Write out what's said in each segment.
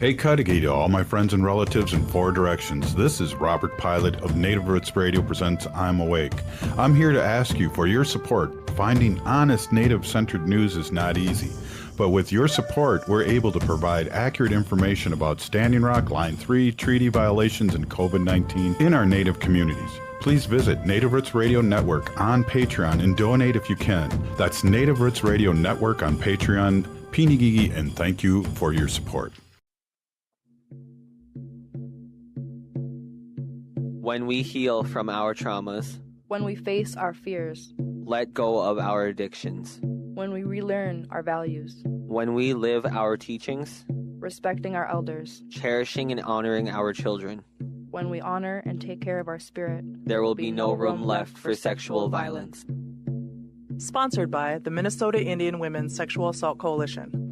Hey Cudahy to all my friends and relatives in four directions. This is Robert Pilot of Native Roots Radio presents I'm Awake. I'm here to ask you for your support. Finding honest Native-centered news is not easy. But with your support, we're able to provide accurate information about Standing Rock, Line 3, treaty violations, and COVID-19 in our Native communities. Please visit Native Roots Radio Network on Patreon and donate if you can. That's Native Roots Radio Network on Patreon. Pinigigi, and thank you for your support. When we heal from our traumas, when we face our fears, let go of our addictions, when we relearn our values, when we live our teachings, respecting our elders, cherishing and honoring our children, when we honor and take care of our spirit, there will be no room left for sexual violence. Sponsored by the Minnesota Indian Women's Sexual Assault Coalition.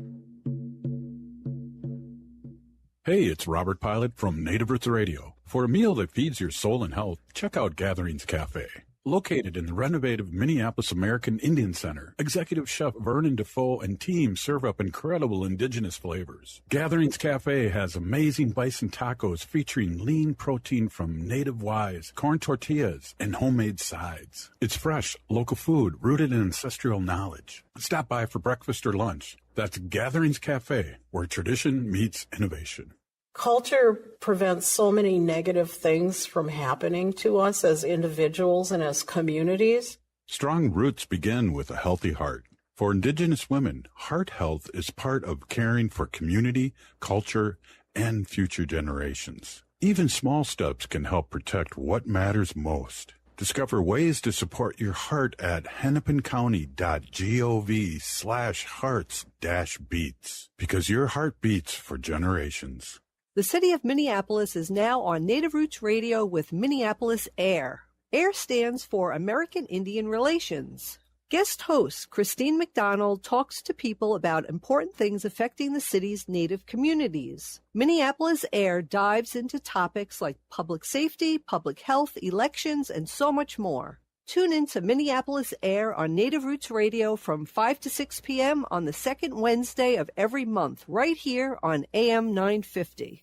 Hey, it's Robert Pilot from Native Roots Radio. For a meal that feeds your soul and health, check out Gatherings Cafe. Located in the renovative Minneapolis American Indian Center, Executive Chef Vernon Defoe and team serve up incredible indigenous flavors. Gatherings Cafe has amazing bison tacos featuring lean protein from native wise, corn tortillas, and homemade sides. It's fresh, local food rooted in ancestral knowledge. Stop by for breakfast or lunch. That's Gatherings Cafe, where tradition meets innovation. Culture prevents so many negative things from happening to us as individuals and as communities. Strong roots begin with a healthy heart. For Indigenous women, heart health is part of caring for community, culture, and future generations. Even small steps can help protect what matters most. Discover ways to support your heart at hennepincounty.gov/hearts-beats, because your heart beats for generations. The city of Minneapolis is now on Native Roots Radio with Minneapolis AIR. AIR stands for American Indian Relations. Guest host Christine McDonald talks to people about important things affecting the city's Native communities. Minneapolis AIR dives into topics like public safety, public health, elections, and so much more. Tune in to Minneapolis AIR on Native Roots Radio from 5 to 6 p.m. on the second Wednesday of every month, right here on AM 950.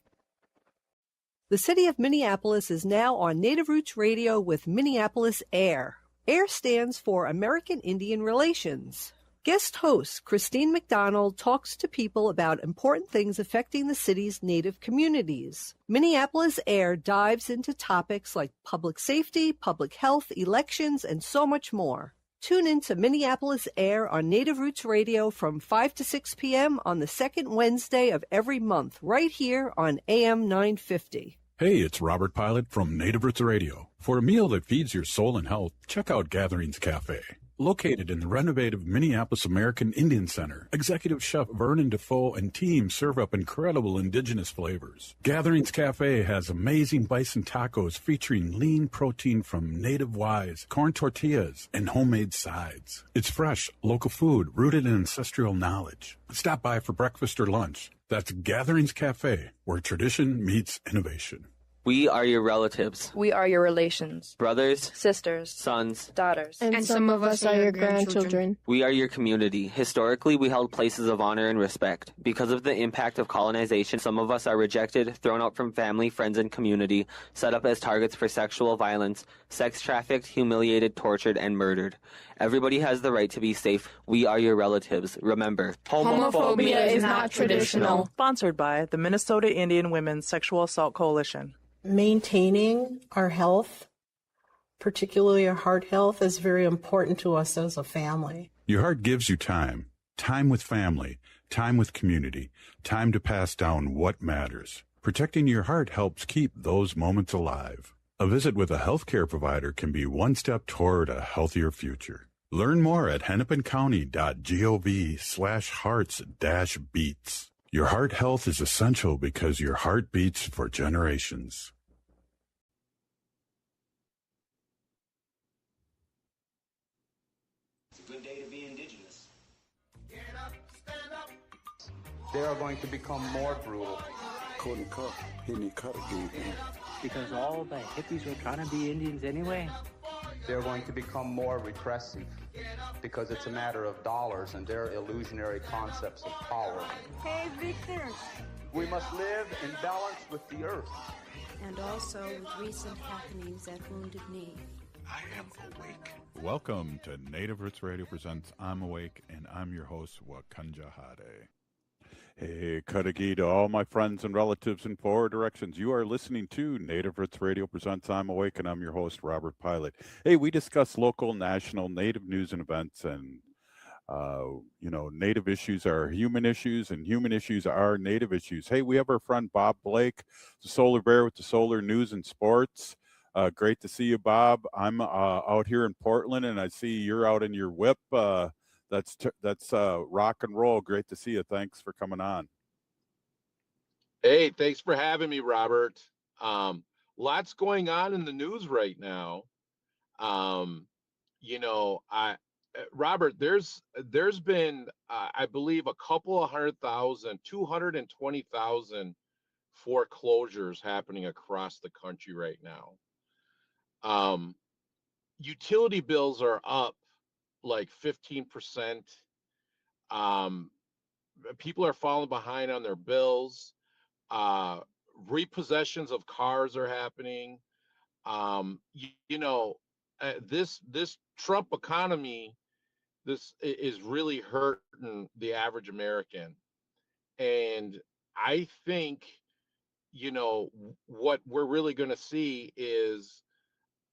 The city of Minneapolis is now on Native Roots Radio with Minneapolis AIR. AIR stands for American Indian Relations. Guest host Christine McDonald talks to people about important things affecting the city's Native communities. Minneapolis AIR dives into topics like public safety, public health, elections, and so much more. Tune in to Minneapolis AIR on Native Roots Radio from 5 to 6 p.m. on the second Wednesday of every month, right here on AM 950. Hey, it's Robert Pilot from Native Roots Radio. For a meal that feeds your soul and health, check out Gatherings Cafe. Located in the renovative Minneapolis American Indian Center, Executive Chef Vernon Defoe and team serve up incredible indigenous flavors. Gatherings Cafe has amazing bison tacos featuring lean protein from native wise, corn tortillas, and homemade sides. It's fresh, local food rooted in ancestral knowledge. Stop by for breakfast or lunch. That's Gatherings Cafe, where tradition meets innovation. We are your relatives, we are your relations, brothers, sisters, sons, daughters, and some of us are your grandchildren. We are your community. Historically, we held places of honor and respect. Because of the impact of colonization, some of us are rejected, thrown out from family, friends, and community, set up as targets for sexual violence, sex trafficked, humiliated, tortured, and murdered. Everybody has the right to be safe. We are your relatives. Remember, homophobia is not traditional. Sponsored by the Minnesota Indian Women's Sexual Assault Coalition. Maintaining our health, particularly our heart health, is very important to us as a family. Your heart gives you time. Time with family, time with community, time to pass down what matters. Protecting your heart helps keep those moments alive. A visit with a healthcare provider can be one step toward a healthier future. Learn more at hennepincounty.gov/hearts-beats. Your heart health is essential because your heart beats for generations. It's a good day to be indigenous. Get up, stand up. They are going to become more brutal. Couldn't cut. He didn't cut again. Because all the hippies were trying to be Indians anyway. They're going to become more repressive because it's a matter of dollars and their illusionary concepts of power. Hey, Victor, We must live in balance with the earth. And also with recent happenings at Wounded Knee. I am awake. Welcome to Native Roots Radio presents I'm Awake, and I'm your host, Wakanja Hade. Hey, Kadagi to all my friends and relatives in four directions. You are listening to Native Roots Radio presents I'm Awake, and I'm your host, Robert Pilot. Hey, we discuss local, national, Native news and events, and Native issues are human issues, and human issues are Native issues. Hey, we have our friend Bob Blake, the Solar Bear with the Solar News and Sports. Great to see you, Bob. I'm out here in Portland, and I see you're out in your whip. That's rock and roll. Great to see you. Thanks for coming on. Hey, thanks for having me, Robert. Lots going on in the news right now. Robert, there's been I believe a couple of 100,000, 220,000 foreclosures happening across the country right now. Utility bills are up like 15%. People are falling behind on their bills. Repossessions of cars are happening. This Trump economy, this is really hurting the average American. And I think, what we're really going to see is,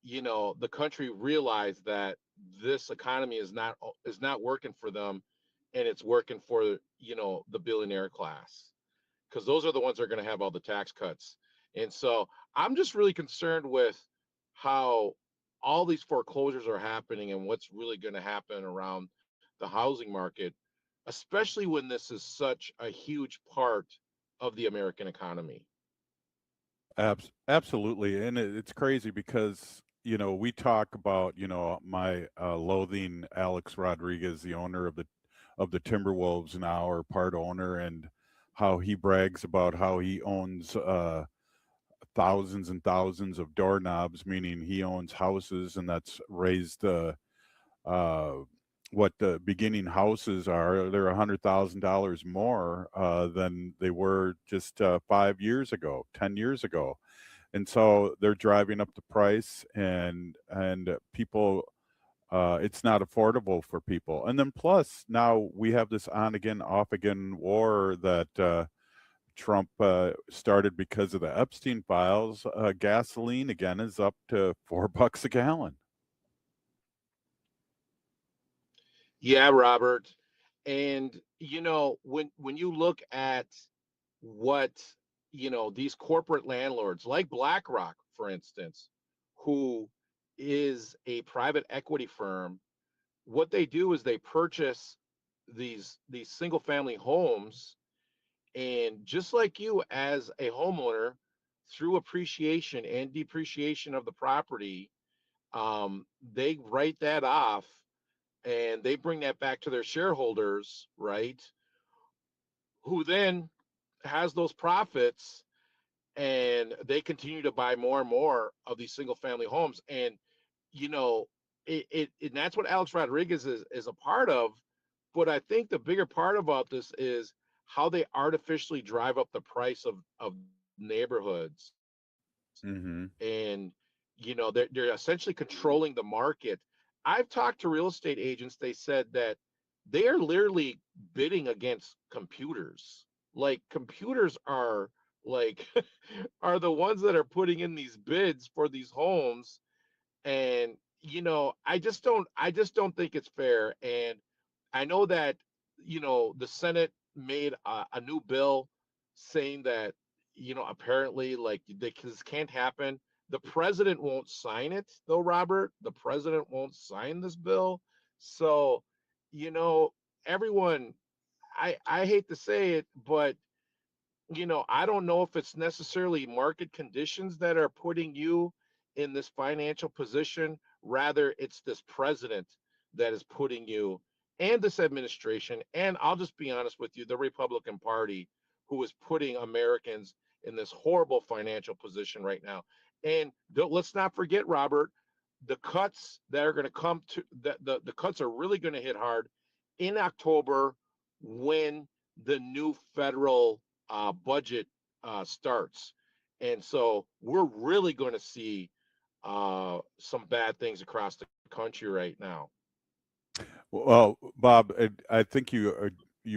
the country realize that this economy is not working for them, and it's working for, the billionaire class, because those are the ones that are going to have all the tax cuts. And so I'm just really concerned with how all these foreclosures are happening and what's really going to happen around the housing market, especially when this is such a huge part of the American economy. Absolutely. And it's crazy because, we talk about, my loathing Alex Rodriguez, the owner of the Timberwolves now, or part owner, and how he brags about how he owns thousands and thousands of doorknobs, meaning he owns houses, and that's raised what the beginning houses are. They're $100,000 more than they were just 5 years ago, 10 years ago. And so they're driving up the price, and people, it's not affordable for people. And then plus now we have this on again, off again war that Trump started because of the Epstein files. Gasoline again is up to $4 a gallon. Yeah, Robert. And when you look at what these corporate landlords like BlackRock, for instance, who is a private equity firm, what they do is they purchase these single family homes, and just like you as a homeowner, through appreciation and depreciation of the property, they write that off, and they bring that back to their shareholders, right? Who then has those profits, and they continue to buy more and more of these single family homes. And and that's what Alex Rodriguez is a part of. But I think the bigger part about this is how they artificially drive up the price of neighborhoods. Mm-hmm. And they're essentially controlling the market. I've talked to real estate agents. They said that they are literally bidding against computers. Like, computers are like are the ones that are putting in these bids for these homes. And I just don't think it's fair. And I know that the Senate made a new bill saying that apparently, like, this can't happen. The president won't sign it, though, Robert. The president won't sign this bill. So everyone, I hate to say it, but I don't know if it's necessarily market conditions that are putting you in this financial position. Rather, it's this president that is putting you, and this administration, and I'll just be honest with you, the Republican Party, who is putting Americans in this horrible financial position right now. And let's not forget, Robert, the cuts that are going to come to the cuts are really going to hit hard in October, when the new federal budget starts. And so we're really going to see some bad things across the country right now. Well, Bob, I think you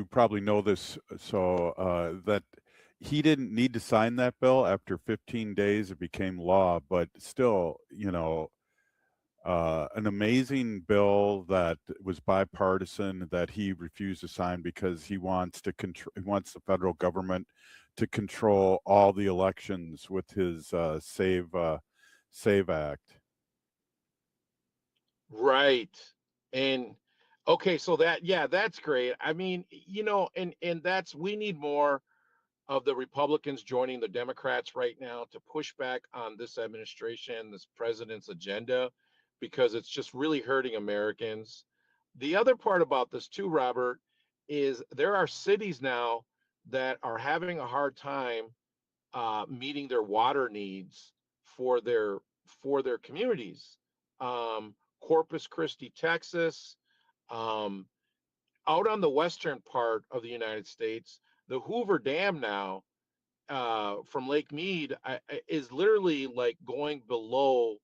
probably know this, so that he didn't need to sign that bill. After 15 days, it became law. But still, an amazing bill that was bipartisan that he refused to sign because he wants to he wants the federal government to control all the elections with his Save Act. Right. And okay, so that's great. I mean, and that's we need more of the Republicans joining the Democrats right now to push back on this administration, this president's agenda, because it's just really hurting Americans. The other part about this too, Robert, is there are cities now that are having a hard time meeting their water needs for their communities. Corpus Christi, Texas, um, out on the western part of the United States, the Hoover Dam now from Lake Mead is literally like going below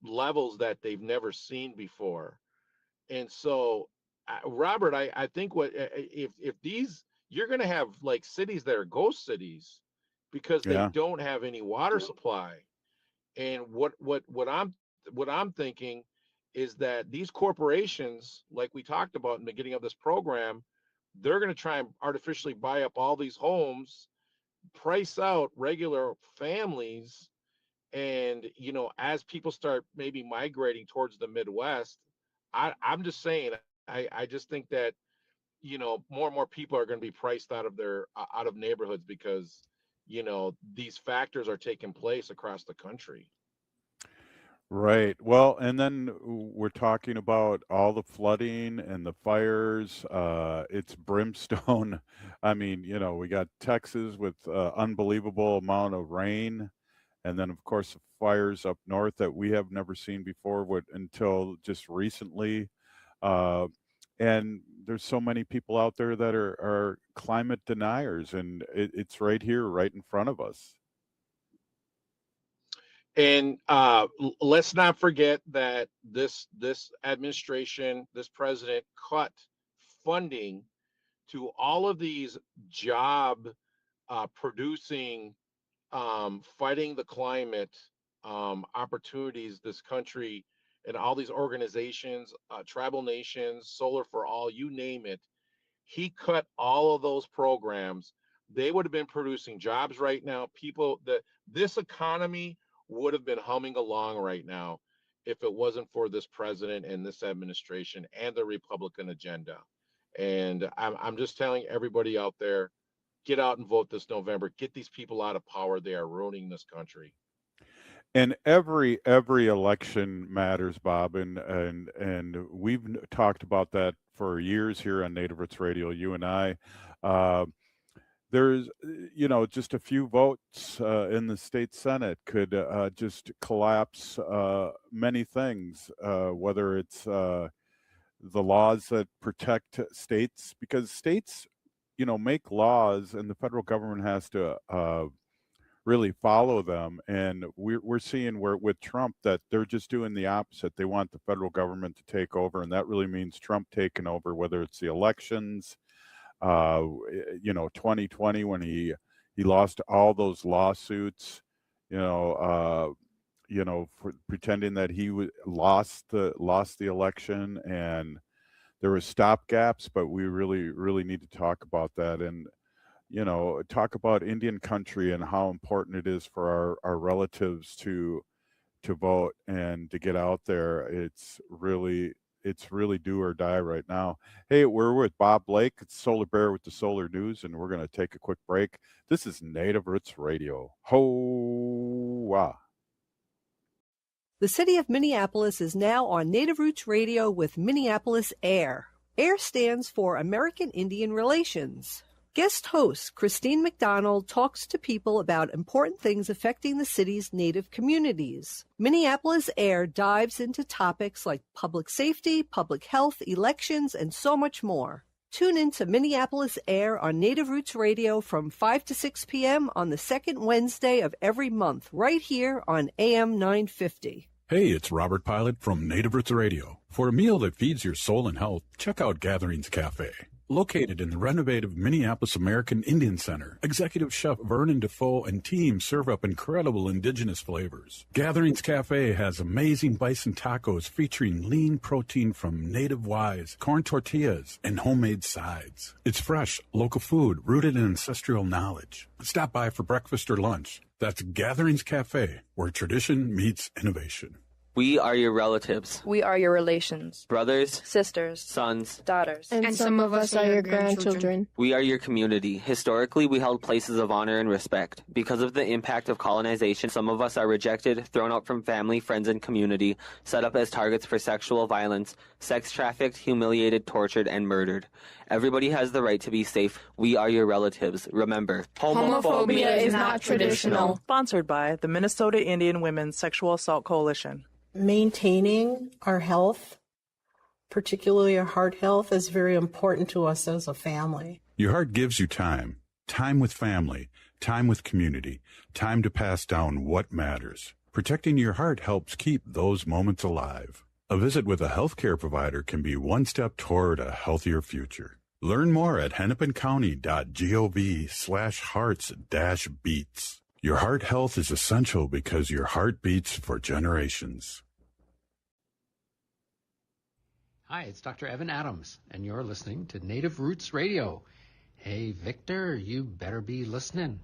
levels that they've never seen before. And so, Robert, I think if these you're going to have like cities that are ghost cities because they Yeah. don't have any water supply. And what I'm thinking is that these corporations, like we talked about in the beginning of this program, they're going to try and artificially buy up all these homes, price out regular families, and as people start maybe migrating towards the Midwest, I'm just saying, I just think that more and more people are going to be priced out of their out of neighborhoods because these factors are taking place across the country. Right. Well, and then we're talking about all the flooding and the fires. It's brimstone. I mean, we got Texas with unbelievable amount of rain, and then of course the fires up north that we have never seen before, until just recently. Uh, and there's so many people out there that are climate deniers, and it's right here, right in front of us. And let's not forget that this administration, this president cut funding to all of these job producing, fighting the climate opportunities this country and all these organizations, tribal nations, Solar for All, you name it. He cut all of those programs. They would have been producing jobs right now. This economy would have been humming along right now if it wasn't for this president and this administration and the Republican agenda. And I'm just telling everybody out there, get out and vote this November. Get these people out of power. They are ruining this country. And every election matters, Bob, and we've talked about that for years here on Native Roots Radio. You and I. There's, just a few votes in the state Senate could just collapse many things, whether it's the laws that protect states, because states, make laws, and the federal government has to really follow them. And we're seeing where with Trump that they're just doing the opposite. They want the federal government to take over, and that really means Trump taking over, whether it's the elections, 2020 when he lost all those lawsuits, for pretending that he lost the election, and there were stopgaps. But we really need to talk about that, and talk about Indian country and how important it is for our relatives to vote and to get out there. It's really do or die right now. Hey, we're with Bob Blake. It's Solar Bear with the Solar News, and we're going to take a quick break. This is Native Roots Radio. Ho-wah. The city of Minneapolis is now on Native Roots Radio with Minneapolis AIR. AIR stands for American Indian Relations. Guest host Christine McDonald talks to people about important things affecting the city's Native communities. Minneapolis AIR dives into topics like public safety, public health, elections, and so much more. Tune in to Minneapolis Air on Native Roots Radio from 5 to 6 p.m. on the second Wednesday of every month, right here on AM 950. Hey, it's Robert Pilot from Native Roots Radio. For a meal that feeds your soul and health, check out Gatherings Cafe. Located in the renovative Minneapolis American Indian Center, Executive Chef Vernon Defoe and team serve up incredible indigenous flavors. Gatherings Cafe has amazing bison tacos featuring lean protein from native wise, corn tortillas, and homemade sides. It's fresh, local food rooted in ancestral knowledge. Stop by for breakfast or lunch. That's Gatherings Cafe, where tradition meets innovation. We are your relatives. We are your relations. Brothers, sisters, sons, daughters. And some of us are your grandchildren. We are your community. Historically, we held places of honor and respect. Because of the impact of colonization, some of us are rejected, thrown out from family, friends, and community, set up as targets for sexual violence, sex trafficked, humiliated, tortured, and murdered. Everybody has the right to be safe. We are your relatives. Remember, homophobia is not traditional. Sponsored by the Minnesota Indian Women's Sexual Assault Coalition. Maintaining our health, particularly our heart health, is very important to us as a family. Your heart gives you time. Time with family, time with community, time to pass down what matters. Protecting your heart helps keep those moments alive. A visit with a healthcare provider can be one step toward a healthier future. Learn more at hennepincounty.gov/hearts-beats. Your heart health is essential because your heart beats for generations. Hi, it's Dr. Evan Adams, and you're listening to Native Roots Radio. Hey, Victor, you better be listening.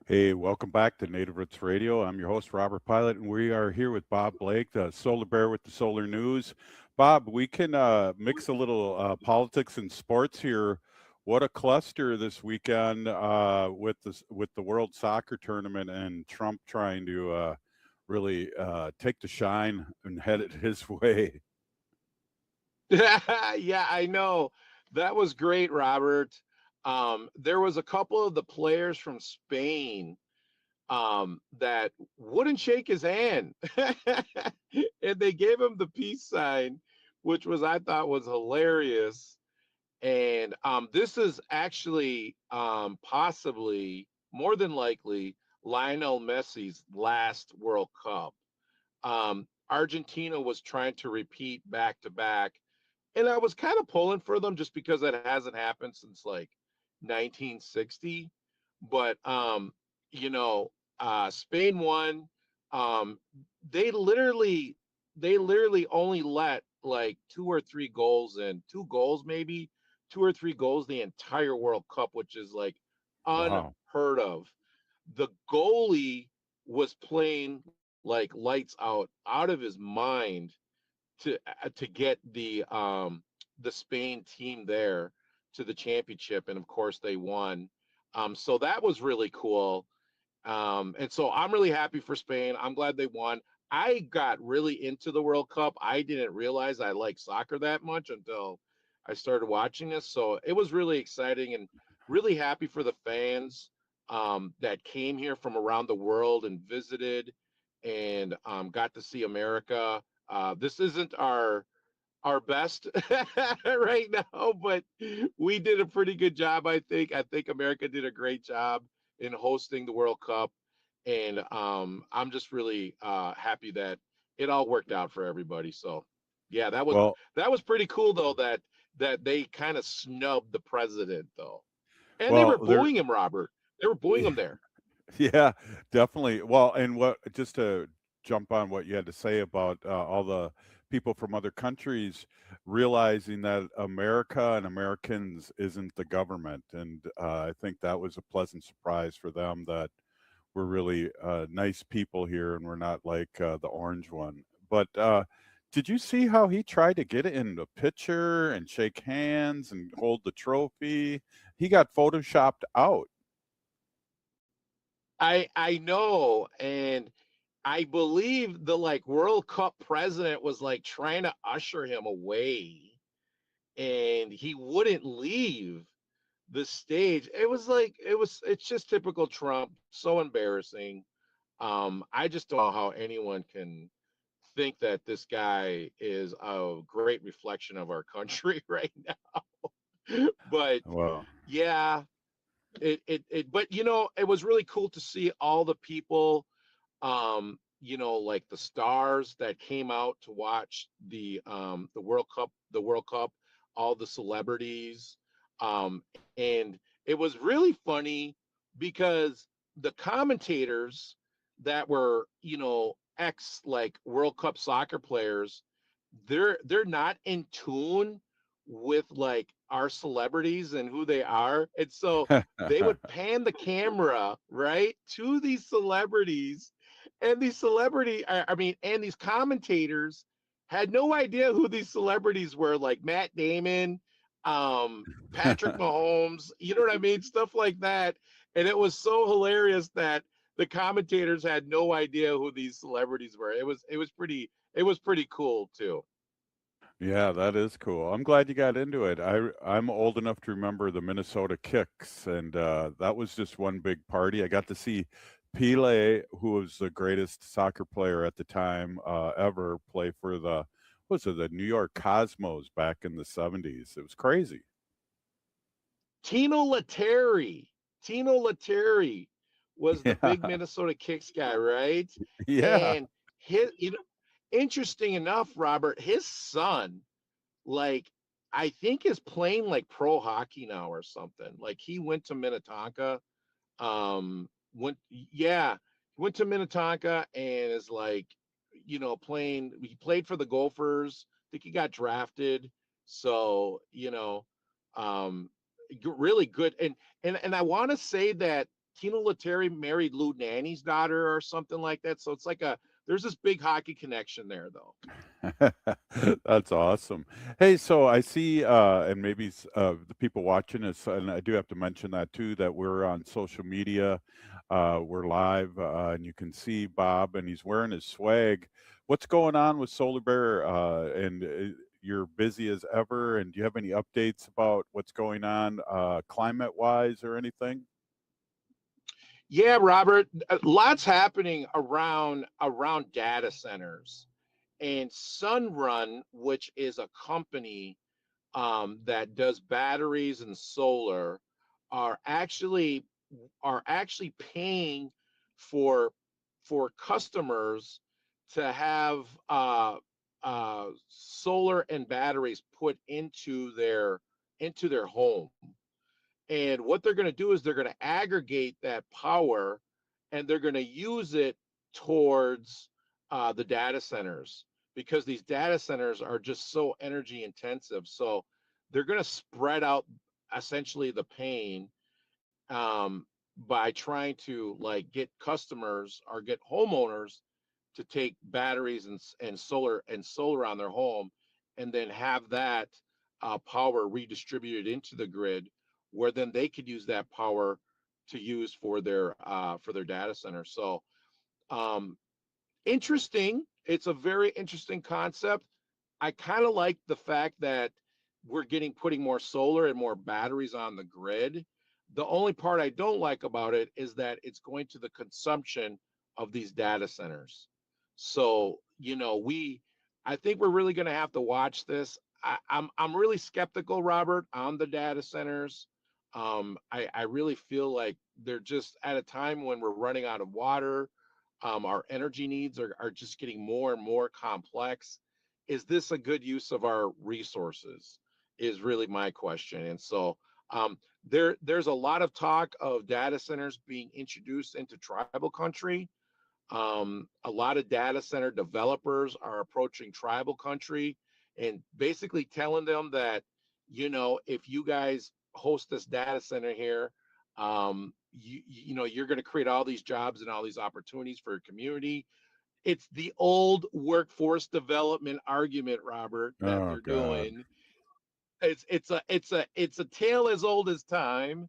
Hey, welcome back to Native Roots Radio. I'm your host, Robert Pilot, and we are here with Bob Blake, the Solar Bear with the Solar News. Bob, we can mix a little politics and sports here. What a cluster this weekend with the World Soccer Tournament and Trump trying to really take the shine and head it his way. Yeah, I know. That was great, Robert. There was a couple of the players from Spain that wouldn't shake his hand. And they gave him the peace sign, which I thought was hilarious. And this is actually possibly, more than likely, Lionel Messi's last World Cup. Argentina was trying to repeat back to back. And I was kind of pulling for them just because it hasn't happened since like 1960. But, Spain won. They literally only let like 2 or 3 goals in, 2 goals maybe, 2 or 3 goals the entire World Cup, which is like unheard of. The goalie was playing like lights out of his mind to get the Spain team there to the championship, and of course they won. So that was really cool. And so I'm really happy for Spain. I'm glad they won. I got really into the World Cup. I didn't realize I liked soccer that much until I started watching this. So it was really exciting and really happy for the fans that came here from around the world and visited and got to see America. This isn't our best right now, but we did a pretty good job, I think. I think America did a great job in hosting the World Cup. And I'm just really happy that it all worked out for everybody. So, yeah, that was pretty cool, though, that they kind of snubbed the president, though. And they were booing him, Robert. They were booing him there. Yeah, definitely. Well, and just to jump on what you had to say about all the people from other countries realizing that America and Americans isn't the government. And I think that was a pleasant surprise for them that we're really nice people here and we're not like the orange one. But did you see how he tried to get in the picture and shake hands and hold the trophy? He got photoshopped out. I know, and I believe the World Cup president was trying to usher him away, and he wouldn't leave the stage. It's just typical Trump, so embarrassing. I just don't know how anyone can think that this guy is a great reflection of our country right now. But Well, yeah, but it was really cool to see all the people, like the stars that came out to watch the World Cup, all the celebrities. And it was really funny because the commentators that were, ex like World Cup soccer players, they're not in tune with like our celebrities and who they are. And so they would pan the camera right to these celebrities, and and these commentators had no idea who these celebrities were, like Matt Damon, Patrick Mahomes, you know what I mean, stuff like that. And it was so hilarious that the commentators had no idea who these celebrities were. It was pretty cool too. yeah, that is cool. I'm glad you got into it. I'm old enough to remember the Minnesota Kicks, and that was just one big party. I got to see Pele, who was the greatest soccer player at the time ever, play for the New York Cosmos back in the '70s. It was crazy. Tino Lettieri. Tino Lettieri was the big Yeah, Minnesota Kicks guy, right? yeah. And interesting enough, Robert, his son, like, I think is playing like pro hockey now or something. Like he went to Minnetonka, yeah, went to Minnetonka and is like, playing. He played for the Gophers. I think he got drafted. So, um, really good. And I want to say that Tino Lettieri married Lou Nanny's daughter or something like that. So it's like there's this big hockey connection there, though. That's awesome. Hey, so I see, and maybe the people watching us, and I do have to mention that too, that we're on social media. We're live, and you can see Bob, and he's wearing his swag. What's going on with Solar Bear? And you're busy as ever. And do you have any updates about what's going on climate-wise or anything? Yeah, Robert, lots happening around data centers. And Sunrun, which is a company that does batteries and solar, are actually paying for customers to have solar and batteries put into their home. And what they're going to do is they're going to aggregate that power, and they're going to use it towards the data centers, because these data centers are just so energy intensive. So they're going to spread out essentially the pain, by trying to like get customers or get homeowners to take batteries and solar on their home, and then have that power redistributed into the grid, where then they could use that power to use for their data center. So um, interesting. It's a very interesting concept. I kind of like the fact that we're putting more solar and more batteries on the grid. The only part I don't like about it is that it's going to the consumption of these data centers. So, I think we're really going to have to watch this. I'm really skeptical, Robert, on the data centers. I really feel like they're just at a time when we're running out of water. Our energy needs are just getting more and more complex. Is this a good use of our resources? Is really my question. And so there's a lot of talk of data centers being introduced into tribal country. A lot of data center developers are approaching tribal country and basically telling them that, if you guys host this data center here, you're going to create all these jobs and all these opportunities for your community. It's the old workforce development argument, Robert, that Oh they're God. doing. It's a tale as old as time.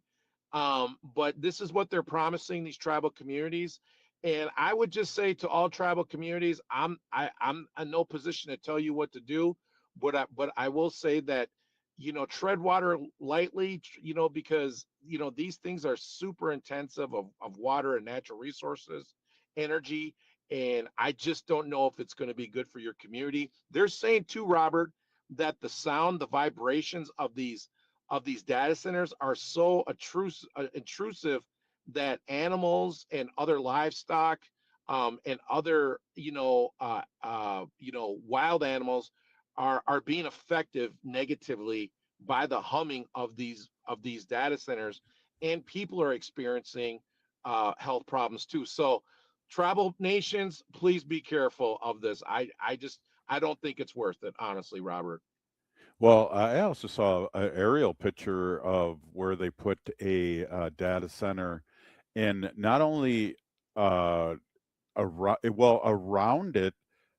But this is what they're promising these tribal communities. And I would just say to all tribal communities, I'm in no position to tell you what to do, but I will say that, tread water lightly, because, these things are super intensive of water and natural resources, energy. And I just don't know if it's going to be good for your community. They're saying too, Robert, that the sound, the vibrations of these data centers are so intrusive that animals and other livestock, and other, wild animals are being affected negatively by the humming of these data centers, and people are experiencing health problems too. So, tribal nations, please be careful of this. I don't think it's worth it, honestly, Robert. Well, I also saw an aerial picture of where they put a data center, and not only uh, around it,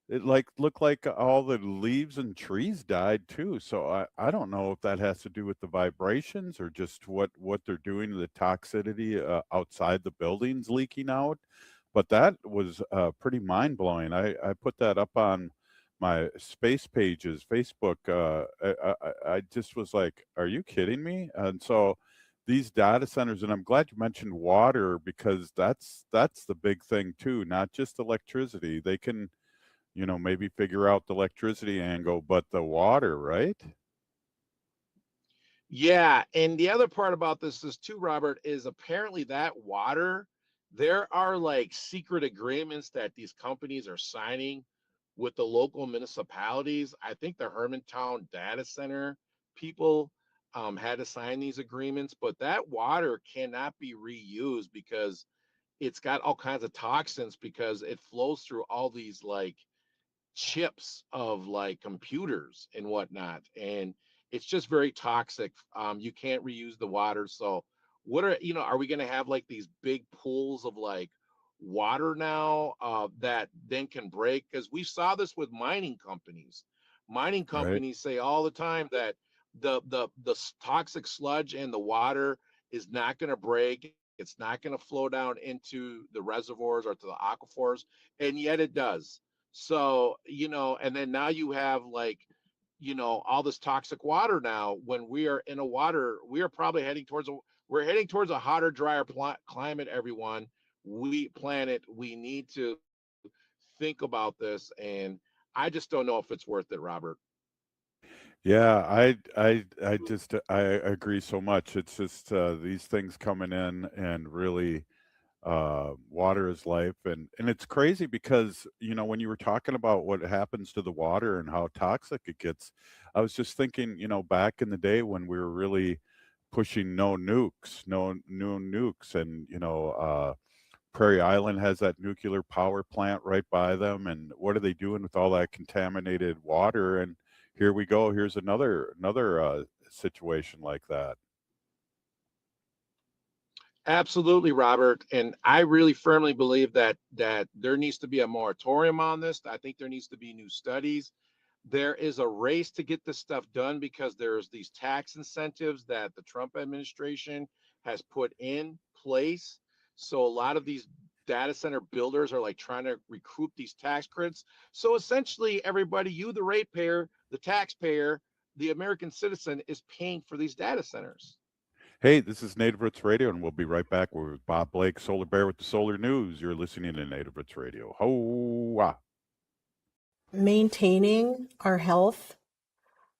it like looked like all the leaves and trees died too. So I don't know if that has to do with the vibrations or just what they're doing to the toxicity outside the buildings leaking out. But that was pretty mind blowing. I put that up on my space pages, Facebook. I just was like, "Are you kidding me?" And so these data centers, and I'm glad you mentioned water because that's the big thing too. Not just electricity. They can, maybe figure out the electricity angle, but the water, right? Yeah, and the other part about this is too, Robert, is apparently that water, there are like secret agreements that these companies are signing with the local municipalities. I think the Hermantown data center people had to sign these agreements, but that water cannot be reused because it's got all kinds of toxins because it flows through all these like chips of like computers and whatnot, and it's just very toxic. You can't reuse the water. So are we going to have like these big pools of like water now that then can break? Because we saw this with mining Right. companies say all the time that the toxic sludge in the water is not going to break. It's not going to flow down into the reservoirs or to the aquifers, and yet it does. So, and then now you have like, all this toxic water now. When we are in a water, we are probably we're heading towards a hotter, drier climate, everyone. We need to think about this. And I just don't know if it's worth it, Robert. Yeah, I agree so much. It's just these things coming in and really water is life, and it's crazy because when you were talking about what happens to the water and how toxic it gets, I was just thinking, back in the day when we were really pushing no new nukes, and Prairie Island has that nuclear power plant right by them, and what are they doing with all that contaminated water? And here we go. Here's another situation like that. Absolutely, Robert. And I really firmly believe that there needs to be a moratorium on this. I think there needs to be new studies. There is a race to get this stuff done because there's these tax incentives that the Trump administration has put in place. So a lot of these data center builders are like trying to recoup these tax credits. So essentially, everybody, you, the ratepayer, the taxpayer, the American citizen, is paying for these data centers. Hey, this is Native Roots Radio, and we'll be right back with Bob Blake, Solar Bear with the Solar News. You're listening to Native Roots Radio. Ho-ah. Maintaining our health,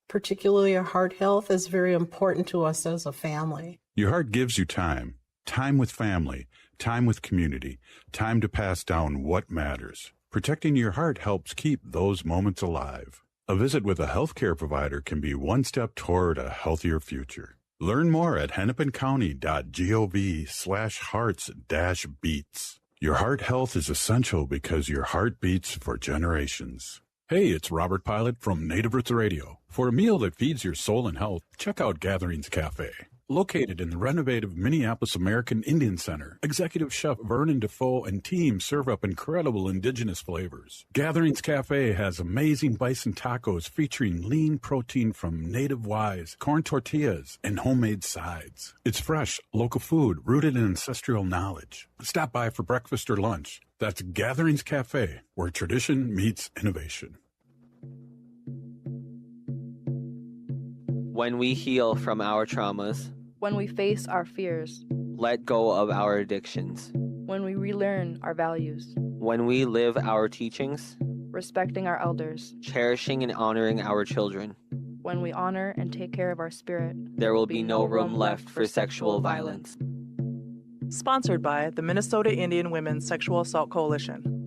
particularly our heart health, is very important to us as a family. Your heart gives you time. Time with family, time with community, time to pass down what matters. Protecting your heart helps keep those moments alive. A visit with a healthcare provider can be one step toward a healthier future. Learn more at hennepincounty.gov/hearts-beats. Your heart health is essential because your heart beats for generations. Hey, it's Robert Pilot from Native Roots Radio. For a meal that feeds your soul and health, check out Gatherings Cafe. Located in the renovative Minneapolis American Indian Center, Executive Chef Vernon Defoe and team serve up incredible indigenous flavors. Gatherings Cafe has amazing bison tacos featuring lean protein from native wise, corn tortillas, and homemade sides. It's fresh, local food rooted in ancestral knowledge. Stop by for breakfast or lunch. That's Gatherings Cafe, where tradition meets innovation. When we heal from our traumas. When we face our fears. Let go of our addictions. When we relearn our values. When we live our teachings. Respecting our elders. Cherishing and honoring our children. When we honor and take care of our spirit. There will be no room left for sexual violence. Sponsored by the Minnesota Indian Women's Sexual Assault Coalition.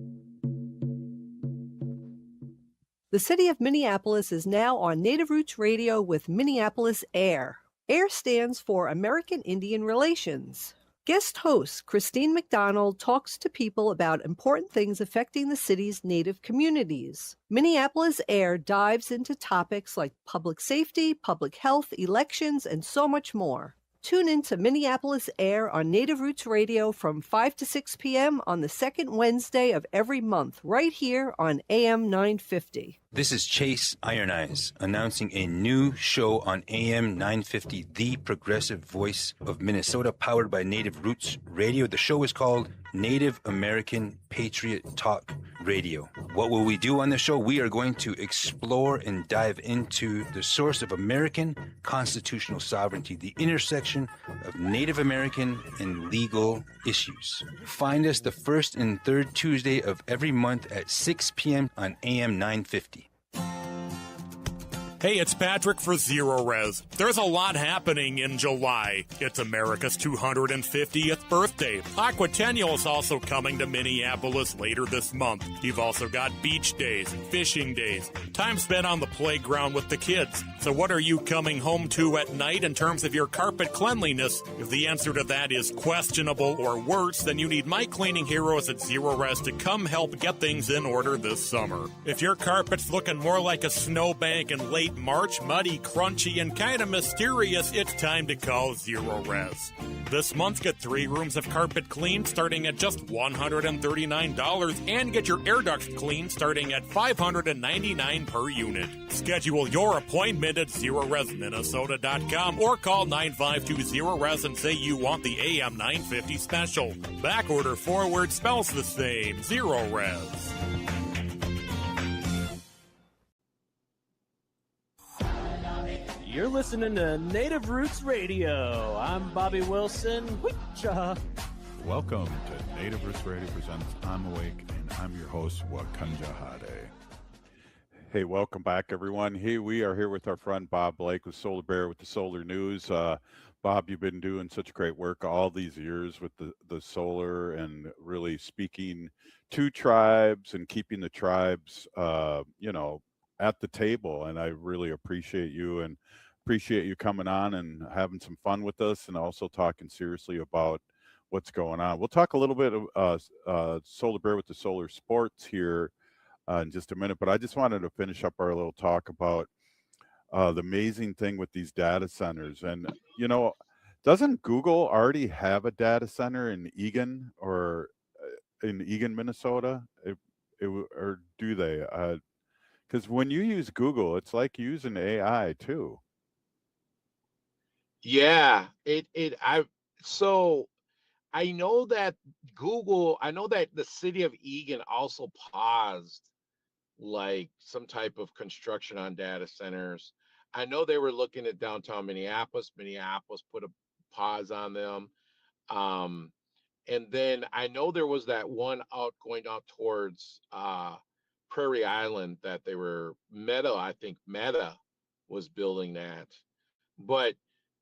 The city of Minneapolis is now on Native Roots Radio with Minneapolis AIR. AIR stands for American Indian Relations. Guest host Christine McDonald talks to people about important things affecting the city's Native communities. Minneapolis AIR dives into topics like public safety, public health, elections, and so much more. Tune in to Minneapolis AIR on Native Roots Radio from 5 to 6 p.m. on the second Wednesday of every month, right here on AM 950. This is Chase Iron Eyes announcing a new show on AM 950, the progressive voice of Minnesota, powered by Native Roots Radio. The show is called Native American Patriot Talk Radio. What will we do on the show? We are going to explore and dive into the source of American constitutional sovereignty, the intersection of Native American and legal issues. Find us the first and third Tuesday of every month at 6 p.m. on AM 950. Hey, it's Patrick for Zero Res. There's a lot happening in July. It's America's 250th birthday. Aquatennial is also coming to Minneapolis later this month. You've also got beach days, fishing days, time spent on the playground with the kids. So what are you coming home to at night in terms of your carpet cleanliness? If the answer to that is questionable or worse, then you need my cleaning heroes at Zero Res to come help get things in order this summer. If your carpet's looking more like a snowbank in late March, muddy, crunchy, and kind of mysterious, it's time to call Zero Res. This month, get 3 rooms of carpet cleaned starting at just $139 and get your air ducts cleaned starting at $599 per unit. Schedule your appointment at ZeroResMinnesota.com or call 9520-RES and say you want the AM 950 special. Back order forward spells the same. Zero Res. You're listening to Native Roots Radio. I'm Bobby Wilson. Witcha. Welcome to Native Roots Radio presents I'm Awake, and I'm your host, Wakanja Hade. Hey, welcome back, everyone. Hey, we are here with our friend Bob Blake with Solar Bear with the Solar News. Bob, you've been doing such great work all these years with the solar and really speaking to tribes and keeping the tribes, at the table. And I really appreciate you and appreciate you coming on and having some fun with us and also talking seriously about what's going on. We'll talk a little bit of Solar Bear with the Solar Sports here in just a minute, but I just wanted to finish up our little talk about the amazing thing with these data centers. And, doesn't Google already have a data center in Eagan or in Eagan, Minnesota? Or do they? Because when you use Google, it's like using AI too. Yeah, so I know that the city of Eagan also paused like some type of construction on data centers. I know they were looking at downtown Minneapolis. Minneapolis put a pause on them. And then I know there was that one going out towards Prairie Island that they were Meta was building that. But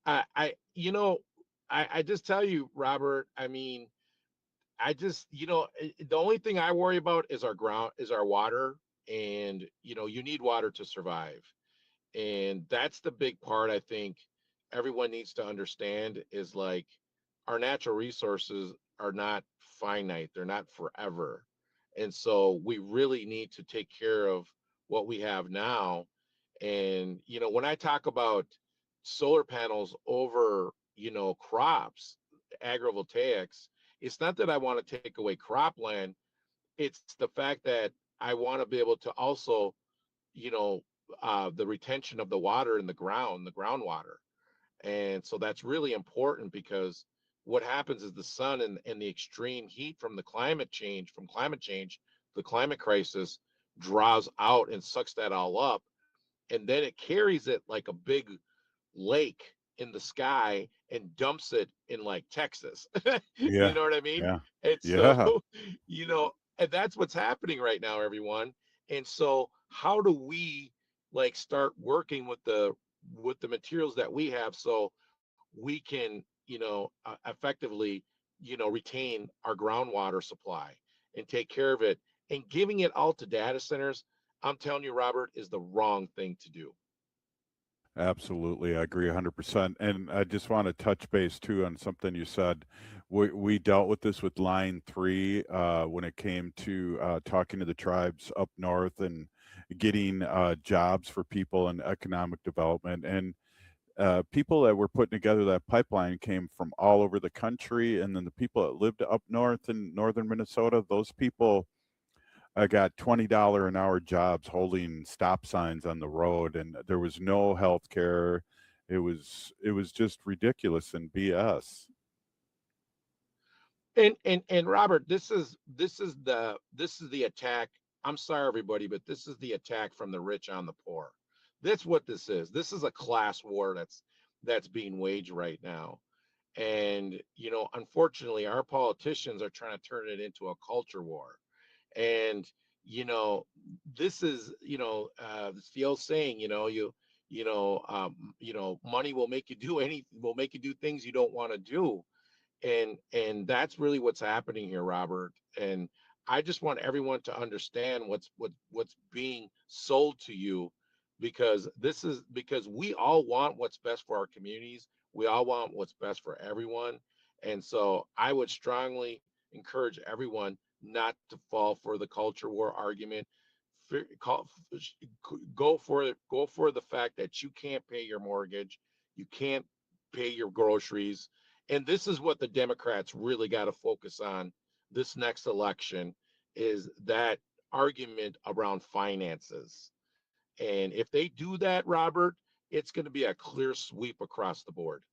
I just tell you, Robert, I mean, the only thing I worry about is our water, and you need water to survive. And that's the big part I think everyone needs to understand is like our natural resources are not finite, they're not forever. And so we really need to take care of what we have now. And, when I talk about solar panels over, crops, agrivoltaics, it's not that I want to take away cropland. It's the fact that I want to be able to also, the retention of the water in the groundwater. And so that's really important because what happens is the sun and the extreme heat from climate change, the climate crisis draws out and sucks that all up. And then it carries it like a big lake in the sky and dumps it in like Texas. You Yeah. know what I mean? Yeah. And so, Yeah. and that's what's happening right now, everyone. And so, how do we like start working with the materials that we have so we can, effectively, retain our groundwater supply and take care of it, and giving it all to data centers, I'm telling you, Robert, is the wrong thing to do. Absolutely, I agree 100%. And I just want to touch base too on something you said. We dealt with this with Line 3 when it came to talking to the tribes up north and getting jobs for people and economic development. And people that were putting together that pipeline came from all over the country. And then the people that lived up north in northern Minnesota, those people I got $20 an hour jobs holding stop signs on the road, and there was no health care. It was just ridiculous and BS. And Robert, this is the attack. I'm sorry, everybody, but this is the attack from the rich on the poor. That's what this is. This is a class war that's being waged right now. And unfortunately, our politicians are trying to turn it into a culture war. And you know, this is it's the old saying, money will make you do things you don't want to do. And that's really what's happening here, Robert. And I just want everyone to understand what's being sold to you, because we all want what's best for our communities. We all want what's best for everyone. And so I would strongly encourage everyone not to fall for the culture war argument. Go for the fact that you can't pay your mortgage, you can't pay your groceries. And this is what the Democrats really got to focus on this next election, is that argument around finances. And if they do that, Robert, it's going to be a clear sweep across the board.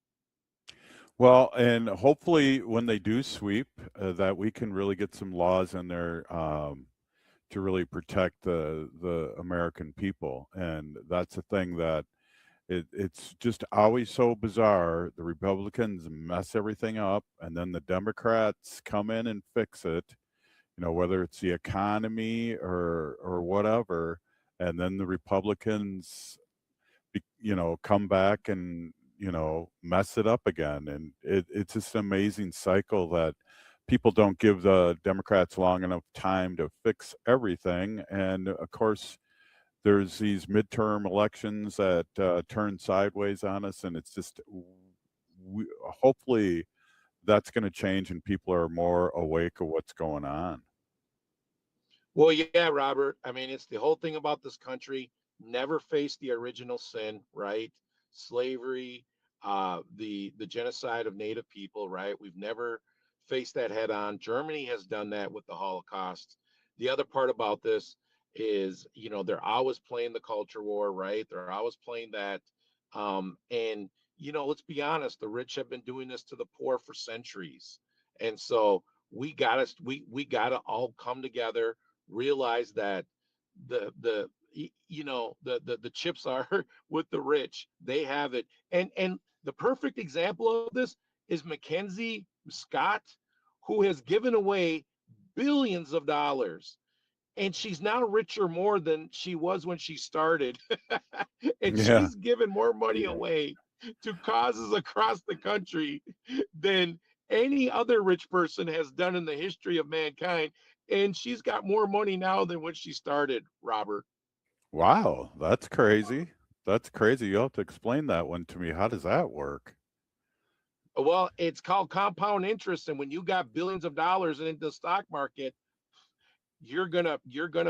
Well, and hopefully when they do sweep, that we can really get some laws in there to really protect the American people. And that's the thing that it's just always so bizarre. The Republicans mess everything up, and then the Democrats come in and fix it. Whether it's the economy or whatever, and then the Republicans, come back and mess it up again. And it's just an amazing cycle that people don't give the Democrats long enough time to fix everything. And of course, there's these midterm elections that turn sideways on us, and it's just hopefully that's going to change and people are more awake of what's going on. Well, yeah, Robert. I mean, it's the whole thing about this country. Never faced the original sin, right? Slavery, the genocide of Native people, right? We've never faced that head on. Germany has done that with the Holocaust. The other part about this is, they're always playing the culture war, right? They're always playing that. And let's be honest, the rich have been doing this to the poor for centuries. And so we gotta all come together, realize that the chips are with the rich. They have it. And the perfect example of this is Mackenzie Scott, who has given away billions of dollars, and she's now richer more than she was when she started. And Yeah. she's given more money away to causes across the country than any other rich person has done in the history of mankind. And she's got more money now than when she started, Robert. Wow, that's crazy. That's crazy. You'll have to explain that one to me. How does that work? Well, it's called compound interest. And when you got billions of dollars in the stock market, you're gonna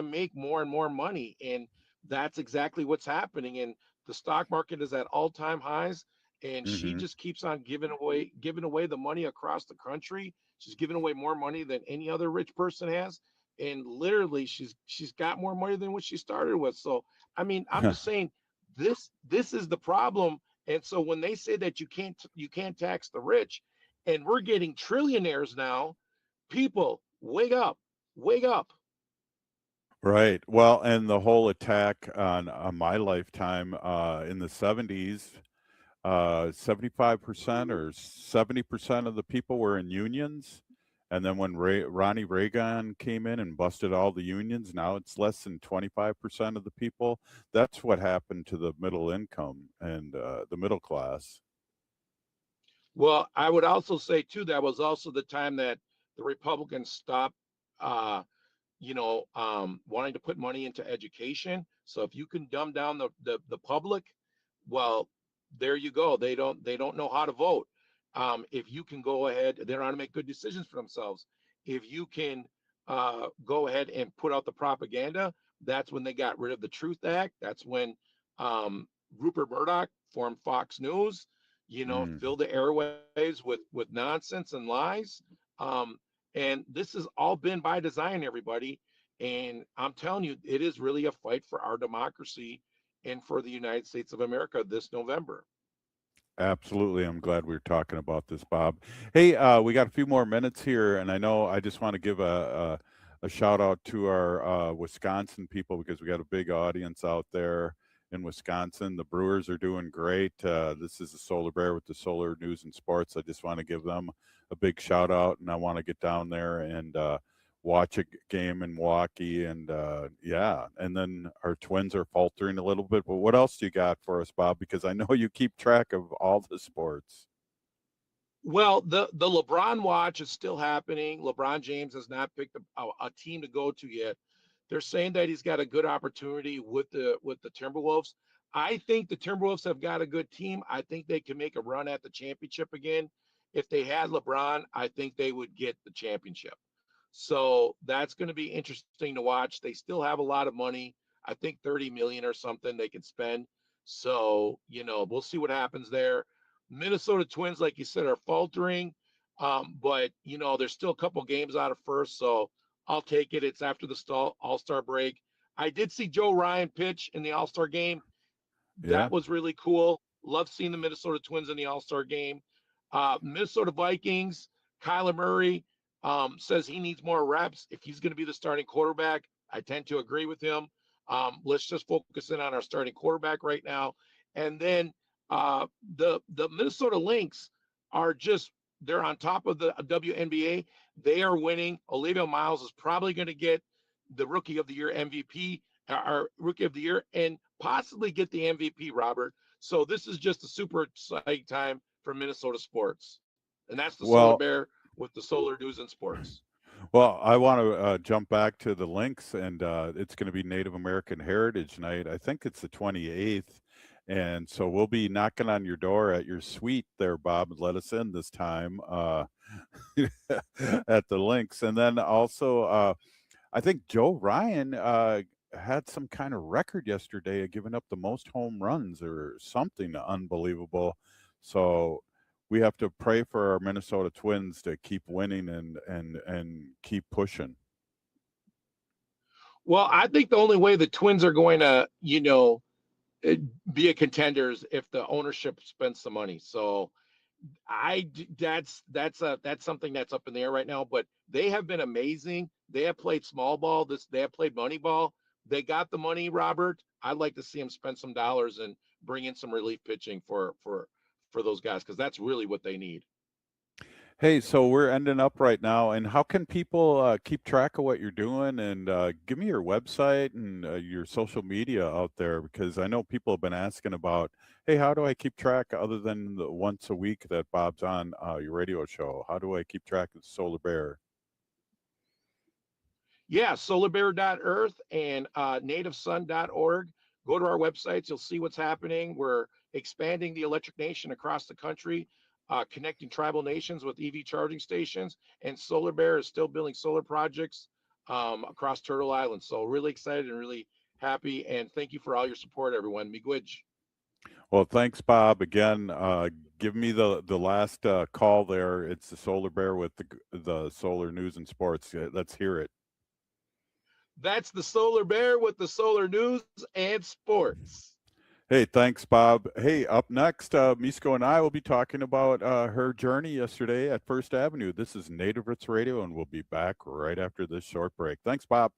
make more and more money. And that's exactly what's happening. And the stock market is at all-time highs, and she Hmm. just keeps on giving away the money across the country. She's giving away more money than any other rich person has. And literally she's got more money than what she started with. So I mean, I'm just saying, this is the problem. And so when they say that you can't tax the rich, and we're getting trillionaires now, people, wake up, wake up. Right. Well, and the whole attack on my lifetime in the 70s, 75% or 70% of the people were in unions. And then when Ronnie Reagan came in and busted all the unions, now it's less than 25% of the people. That's what happened to the middle income and the middle class. Well, I would also say too that was also the time that the Republicans stopped, wanting to put money into education. So if you can dumb down the public, well, there you go. They don't know how to vote. If you can go ahead, they don't know how to make good decisions for themselves. If you can go ahead and put out the propaganda, that's when they got rid of the Truth Act. That's when Rupert Murdoch formed Fox News. Fill the airways with nonsense and lies. And this has all been by design, everybody. And I'm telling you, it is really a fight for our democracy and for the United States of America this November. Absolutely. I'm glad we were talking about this, Bob. Hey, we got a few more minutes here, and I know I just want to give a shout out to our Wisconsin people because we got a big audience out there in Wisconsin. The Brewers are doing great. This is the Solar Bear with the Solar News and Sports. I just want to give them a big shout out, and I want to get down there and watch a game in Milwaukee. And and then our Twins are faltering a little bit. But what else do you got for us, Bob? Because I know you keep track of all the sports. Well, the LeBron watch is still happening. LeBron James has not picked a team to go to yet. They're saying that he's got a good opportunity with the Timberwolves. I think the Timberwolves have got a good team. I think they can make a run at the championship again. If they had LeBron, I think they would get the championship. So that's going to be interesting to watch. They still have a lot of money. I think 30 million or something they can spend. So, we'll see what happens there. Minnesota Twins, like you said, are faltering. But there's still a couple games out of first, so I'll take it. It's after the All-Star break. I did see Joe Ryan pitch in the All-Star game. That was really cool. Love seeing the Minnesota Twins in the All-Star game. Minnesota Vikings, Kyler Murray says he needs more reps if he's going to be the starting quarterback. I tend to agree with him. Let's just focus in on our starting quarterback right now. And then the Minnesota Lynx are they're on top of the WNBA. They are winning. Olivia Miles is probably going to get the Rookie of the Year MVP, or Rookie of the Year, and possibly get the MVP, Robert. So this is just a super exciting time for Minnesota sports. And that's the Solar Bear with the Solar News and Sports. Well, I want to jump back to the Lynx, and it's going to be Native American Heritage Night. I think it's the 28th. And so we'll be knocking on your door at your suite there, Bob, and let us in this time at the Lynx. And then also, I think Joe Ryan had some kind of record yesterday of giving up the most home runs or something unbelievable. So we have to pray for our Minnesota Twins to keep winning and keep pushing. Well, I think the only way the Twins are going to, be a contender is if the ownership spends some money. So that's something that's up in the air right now. But they have been amazing. They have played small ball. They have played money ball. They got the money, Robert. I'd like to see them spend some dollars and bring in some relief pitching for those guys, because that's really what they need. Hey, so we're ending up right now, and how can people keep track of what you're doing? And give me your website and your social media out there, because I know people have been asking about, hey, how do I keep track other than the once a week that Bob's on your radio show? How do I keep track of Solar Bear? Yeah, solarbear.earth and nativesun.org. Go to our websites. You'll see what's happening. We're expanding the Electric Nation across the country, connecting tribal nations with EV charging stations. And Solar Bear is still building solar projects across Turtle Island. So really excited and really happy. And thank you for all your support, everyone. Miigwech. Well, thanks, Bob. Again, give me the last call there. It's the Solar Bear with the Solar News and Sports. Let's hear it. That's the Solar Bear with the Solar News and Sports. Hey, thanks, Bob. Hey, up next, Miisko and I will be talking about her journey yesterday at First Avenue. This is Native Roots Radio, and we'll be back right after this short break. Thanks, Bob.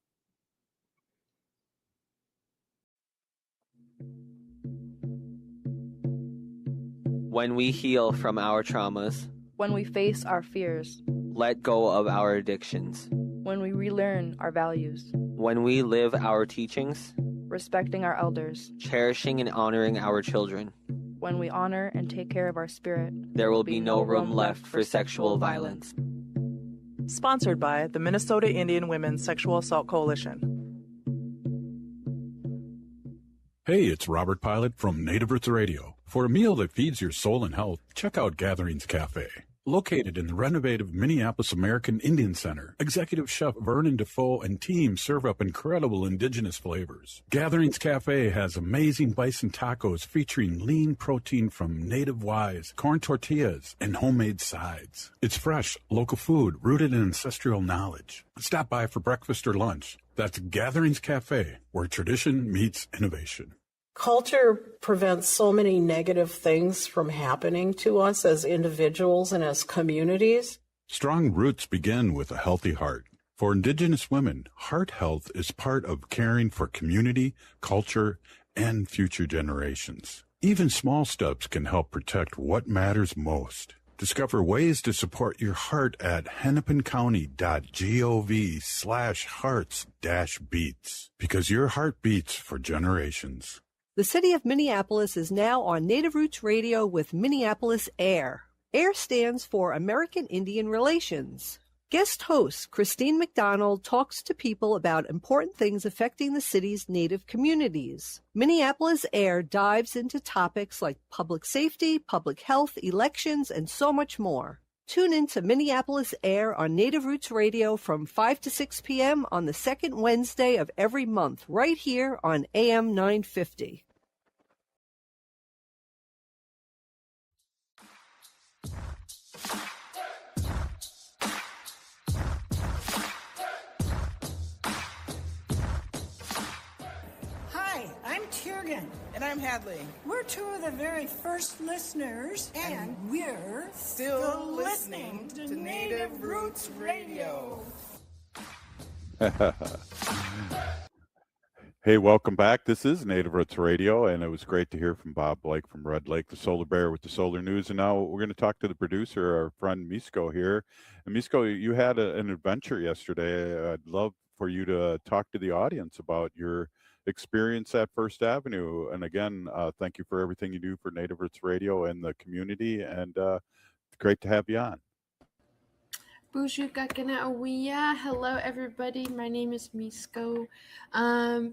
When we heal from our traumas, when we face our fears, let go of our addictions, when we relearn our values, when we live our teachings, respecting our elders, cherishing and honoring our children, when we honor and take care of our spirit, there will be no room left for sexual violence. Sponsored by the Minnesota Indian Women's Sexual Assault Coalition. Hey, it's Robert Pilot from Native Roots Radio. For a meal that feeds your soul and health, check out Gatherings Cafe. Located in the renovative Minneapolis American Indian Center, Executive Chef Vernon Defoe and team serve up incredible indigenous flavors. Gatherings Cafe has amazing bison tacos featuring lean protein from native wise, corn tortillas, and homemade sides. It's fresh, local food rooted in ancestral knowledge. Stop by for breakfast or lunch. That's Gatherings Cafe, where tradition meets innovation. Culture prevents so many negative things from happening to us as individuals and as communities. Strong roots begin with a healthy heart. For Indigenous women, heart health is part of caring for community, culture, and future generations. Even small steps can help protect what matters most. Discover ways to support your heart at hennepincounty.gov/hearts-beats, because your heart beats for generations. The city of Minneapolis is now on Native Roots Radio with Minneapolis AIR. AIR stands for American Indian Relations. Guest host Christine McDonald talks to people about important things affecting the city's Native communities. Minneapolis AIR dives into topics like public safety, public health, elections, and so much more. Tune in to Minneapolis AIR on Native Roots Radio from 5 to 6 p.m. on the second Wednesday of every month, right here on AM 950. Hi, I'm Tiergan. And I'm Hadley. We're two of the very first listeners, and we're still listening to Native Roots Radio. Hey, welcome back. This is Native Roots Radio, and it was great to hear from Bob Blake from Red Lake, the Solar Bear with the Solar News. And now we're going to talk to the producer, our friend Miisko here. And Miisko, you had an adventure yesterday. I'd love for you to talk to the audience about your experience at First Avenue. And again, thank you for everything you do for Native Roots Radio and the community. And great to have you on. Hello, everybody. My name is Miisko. I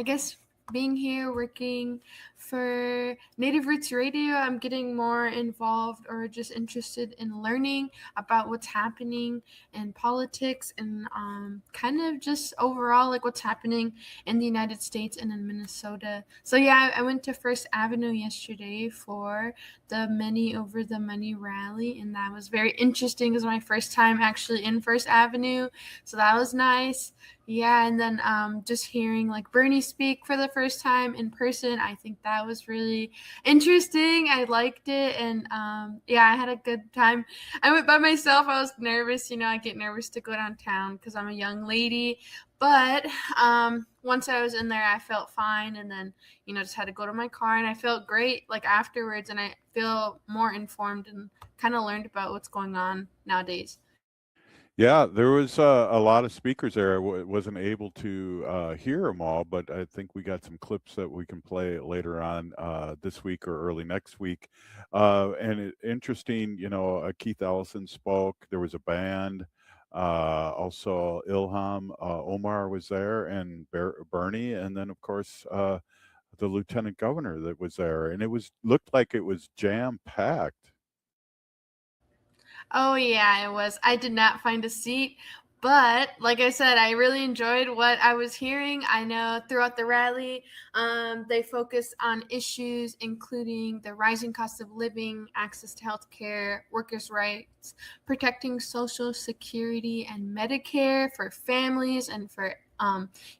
guess being here working for Native Roots Radio, I'm getting more involved or just interested in learning about what's happening in politics and kind of just overall like what's happening in the United States and in Minnesota. So yeah, I went to First Avenue yesterday for the Many Over the Money rally, and that was very interesting. It was my first time actually in First Avenue, so that was nice. Yeah, and then just hearing like Bernie speak for the first time in person, I think that was really interesting. I liked it, and I had a good time. I went by myself. I was nervous. I get nervous to go downtown because I'm a young lady. But once I was in there, I felt fine, and then just had to go to my car, and I felt great like afterwards, and I feel more informed and kind of learned about what's going on nowadays. Yeah, there was a lot of speakers there. I wasn't able to hear them all, but I think we got some clips that we can play later on this week or early next week. And interesting, Keith Ellison spoke. There was a band. Also, Ilham Omar was there, and Bernie, and then of course the lieutenant governor that was there, and it looked like it was jam packed. Oh, yeah, it was. I did not find a seat, but like I said, I really enjoyed what I was hearing. I know throughout the rally, they focused on issues including the rising cost of living, access to health care, workers' rights, protecting Social Security and Medicare for families and for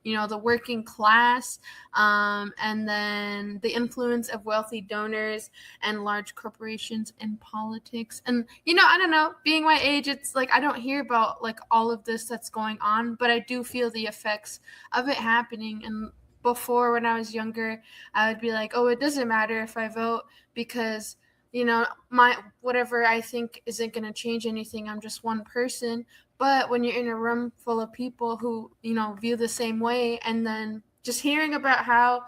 the working class, and then the influence of wealthy donors and large corporations in politics. And, I don't know, being my age, it's like I don't hear about like all of this that's going on, but I do feel the effects of it happening. And before, when I was younger, I would be like, oh, it doesn't matter if I vote because, my whatever I think isn't going to change anything. I'm just one person. But when you're in a room full of people who, view the same way, and then just hearing about how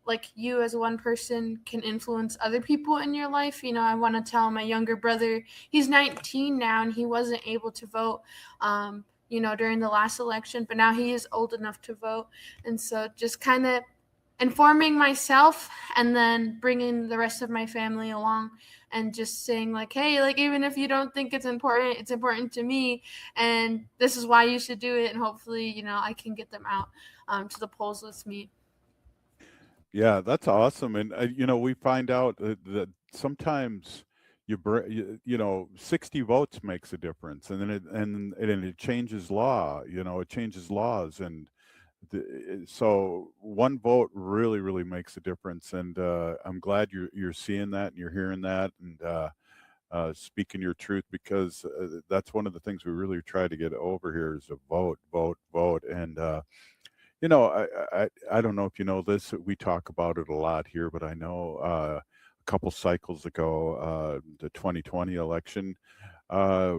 like you as one person can influence other people in your life. I want to tell my younger brother, he's 19 now and he wasn't able to vote, during the last election, but now he is old enough to vote. And so just kind of informing myself and then bringing the rest of my family along and just saying like, hey, like, even if you don't think it's important to me, and this is why you should do it. And hopefully, I can get them out to the polls with me. Yeah, that's awesome. And we find out that sometimes 60 votes makes a difference, and then it changes law. It changes laws, and so one vote really, really makes a difference. And I'm glad you're seeing that and you're hearing that, and speaking your truth, because that's one of the things we really try to get over here is a vote, vote, vote. And I don't know if you know this. We talk about it a lot here, but I know a couple cycles ago, the 2020 election, uh,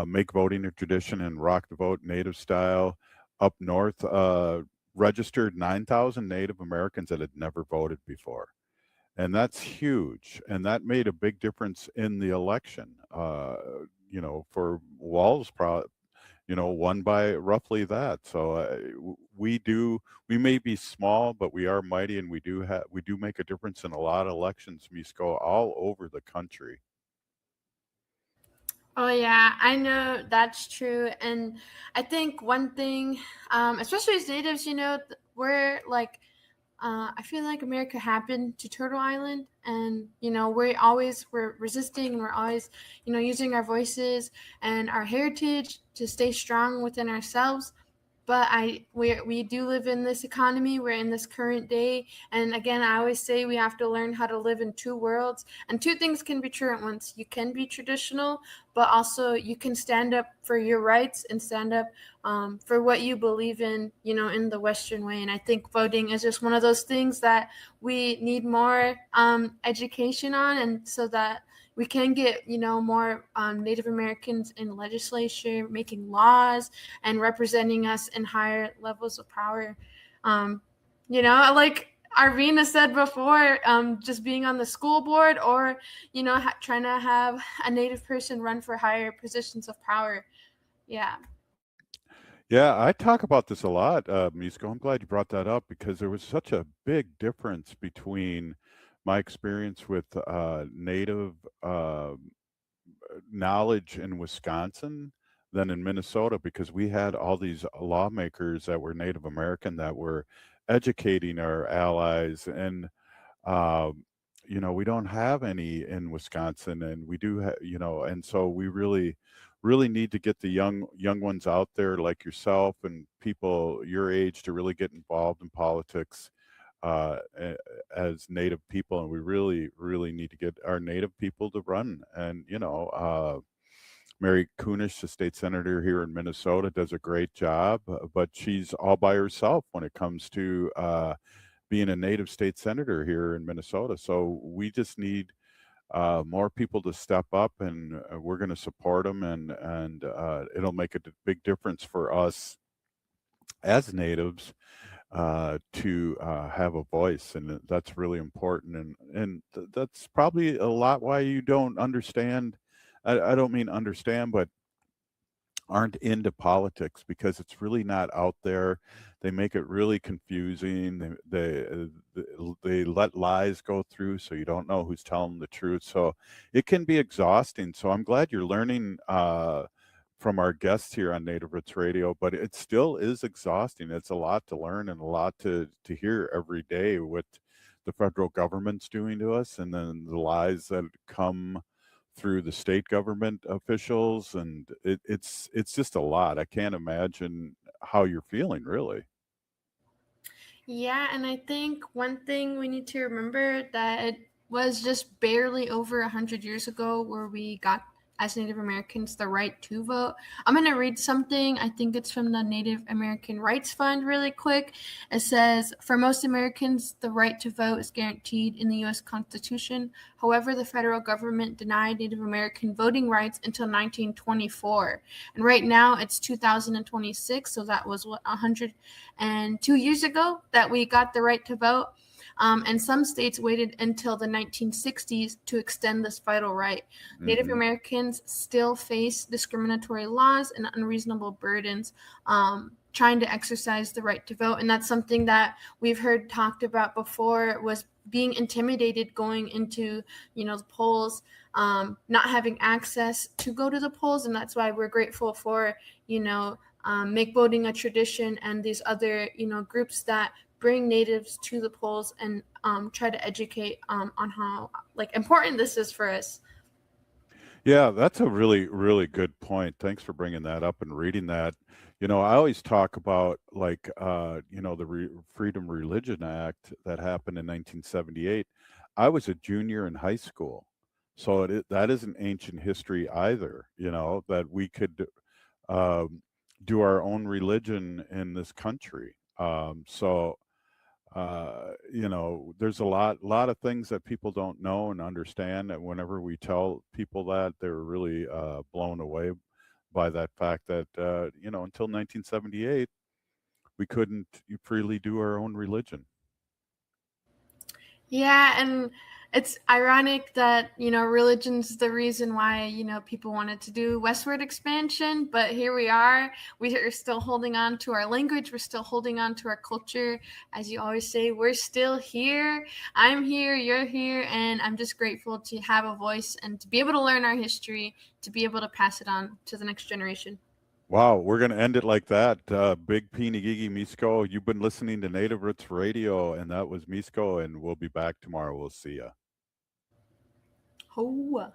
make voting a tradition and rock the vote native style up north. Registered 9,000 Native Americans that had never voted before. And that's huge. And that made a big difference in the election. For Walls, won by roughly that. So we may be small, but we are mighty, and we do make a difference in a lot of elections, Miisko, all over the country. Oh yeah, I know that's true. And I think one thing, especially as natives, we're like, I feel like America happened to Turtle Island, and we're resisting, and we're always, using our voices and our heritage to stay strong within ourselves. But we do live in this economy. We're in this current day, and again, I always say we have to learn how to live in two worlds, and two things can be true at once. You can be traditional, but also you can stand up for your rights and stand up for what you believe in, in the Western way. And I think voting is just one of those things that we need more education on, and so that we can get, more Native Americans in legislature, making laws and representing us in higher levels of power. Like Arvina said before, just being on the school board, or, trying to have a Native person run for higher positions of power. Yeah. Yeah, I talk about this a lot, Miisko. I'm glad you brought that up, because there was such a big difference between my experience with Native knowledge in Wisconsin than in Minnesota, because we had all these lawmakers that were Native American that were educating our allies. And we don't have any in Wisconsin, and we do and so we really, really need to get the young ones out there like yourself and people your age to really get involved in politics as Native people. And we really, really need to get our Native people to run. And Mary Kunesh, the state senator here in Minnesota, does a great job, but she's all by herself when it comes to being a Native state senator here in Minnesota. So we just need more people to step up, and we're going to support them, and it'll make a big difference for us as Natives to have a voice, and that's really important. And that's probably a lot why you don't understand. I don't mean understand, but aren't into politics, because it's really not out there. They make it really confusing. They let lies go through, so you don't know who's telling the truth. So it can be exhausting. So I'm glad you're learning from our guests here on Native Roots Radio, but it still is exhausting. It's a lot to learn and a lot to hear every day what the federal government's doing to us, and then the lies that come through the state government officials. And it's just a lot. I can't imagine how you're feeling, really. Yeah, and I think one thing we need to remember that it was just barely over 100 years ago where we got as Native Americans the right to vote. I'm going to read something. I think it's from the Native American Rights Fund really quick. It says, for most Americans, the right to vote is guaranteed in the U.S. Constitution. However, the federal government denied Native American voting rights until 1924. And right now it's 2026, so that was 102 years ago that we got the right to vote. And some states waited until the 1960s to extend this vital right. Mm-hmm. Native Americans still face discriminatory laws and unreasonable burdens trying to exercise the right to vote. And that's something that we've heard talked about before, was being intimidated going into, the polls, not having access to go to the polls. And that's why we're grateful for, Make Voting a Tradition and these other, groups that bring natives to the polls and try to educate on how important this is for us. Yeah, that's a really, really good point. Thanks for bringing that up and reading that. I always talk about the Freedom Religion Act that happened in 1978. I was a junior in high school, so that isn't ancient history either. That we could do our own religion in this country. There's a lot of things that people don't know and understand. And whenever we tell people that, they're really blown away by that fact that, until 1978, we couldn't freely do our own religion. Yeah, and it's ironic that, religion's the reason why, people wanted to do westward expansion, but here we are. We are still holding on to our language. We're still holding on to our culture. As you always say, we're still here. I'm here, you're here, and I'm just grateful to have a voice and to be able to learn our history, to be able to pass it on to the next generation. Wow, we're going to end it like that. Big Pinigigi Miisko, you've been listening to Native Roots Radio, and that was Miisko, and we'll be back tomorrow. We'll see ya. Hoa.